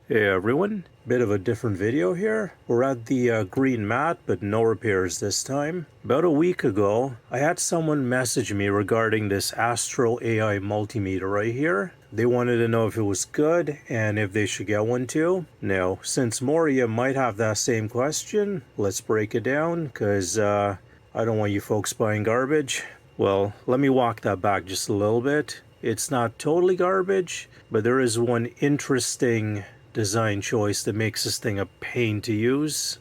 Hey everyone, bit of a different video here. We're at the green mat, but no repairs this time. About a week ago, I had someone message me regarding this AstroAI multimeter right here. They wanted to know if it was good and if they should get one too. Now, since more of you might have that same question, let's break it down because I don't want you folks buying garbage. Well, let me walk that back just a little bit. It's not totally garbage, but there is one interesting design choice that makes this thing a pain to use.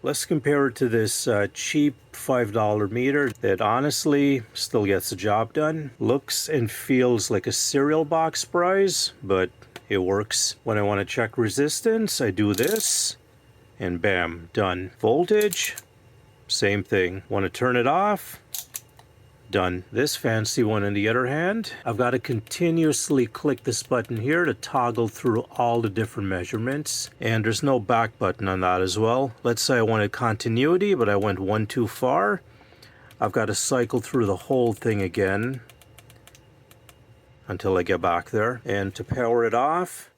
Let's compare it to this cheap $5 meter that honestly still gets the job done. Looks and feels like a cereal box prize, but it works. When I want to check resistance, I do this, and bam, done. Voltage, same thing. Want to turn it off? Done. This fancy one on the other hand, I've got to continuously click this button here to toggle through all the different measurements, and there's no back button on that as well. Let's say I wanted continuity, but I went one too far. I've got to cycle through the whole thing again until I get back there. And to power it off,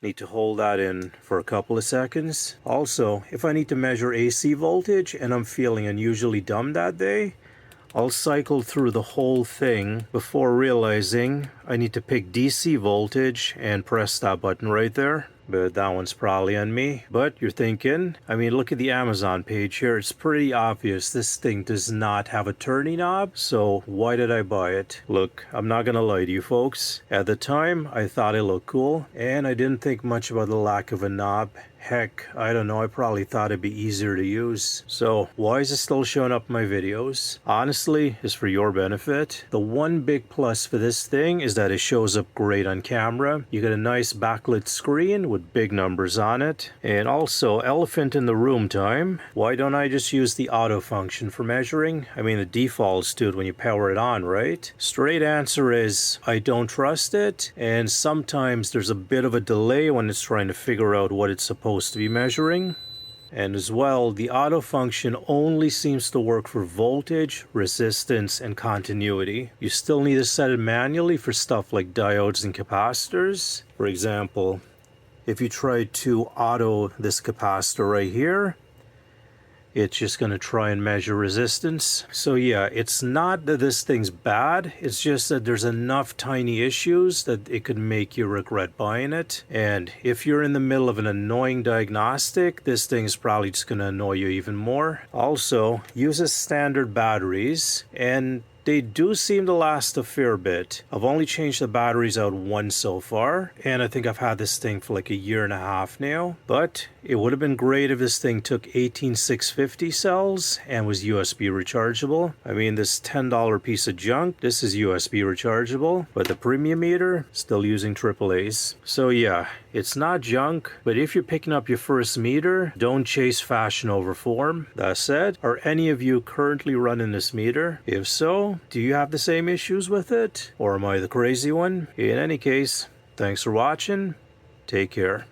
need to hold that in for a couple of seconds. Also, if I need to measure AC voltage and I'm feeling unusually dumb that day, I'll cycle through the whole thing before realizing I need to pick DC voltage and press that button right there. But that one's probably on me. But you're thinking, I mean, look at the Amazon page here. It's pretty obvious this thing does not have a turning knob. So why did I buy it? Look, I'm not gonna lie to you folks. At the time, I thought it looked cool, and I didn't think much about the lack of a knob. Heck, I don't know, I probably thought it'd be easier to use. So why is it still showing up in my videos? Honestly, it's for your benefit. The one big plus for this thing is that it shows up great on camera. You get a nice backlit screen with big numbers on it. And also, elephant in the room time. Why don't I just use the auto function for measuring? I mean, the defaults do it when you power it on, right? Straight answer is, I don't trust it. And sometimes there's a bit of a delay when it's trying to figure out what it's supposed to be measuring. And as well, the auto function only seems to work for voltage, resistance, and continuity. You still need to set it manually for stuff like diodes and capacitors. For example, if you try to auto this capacitor right here, it's just going to try and measure resistance. So yeah, it's not that this thing's bad, it's just that there's enough tiny issues that it could make you regret buying it. And if you're in the middle of an annoying diagnostic, this thing's probably just going to annoy you even more. Also, uses standard batteries, and they do seem to last a fair bit. I've only changed the batteries out once so far, and I think I've had this thing for like a year and a half now. But it would have been great if this thing took 18650 cells and was USB rechargeable. I mean, this $10 piece of junk, this is USB rechargeable, but the premium meter, still using AAA's. So yeah, it's not junk, but if you're picking up your first meter, don't chase fashion over form. That said, are any of you currently running this meter? If so, do you have the same issues with it? Or am I the crazy one? In any case, thanks for watching. Take care.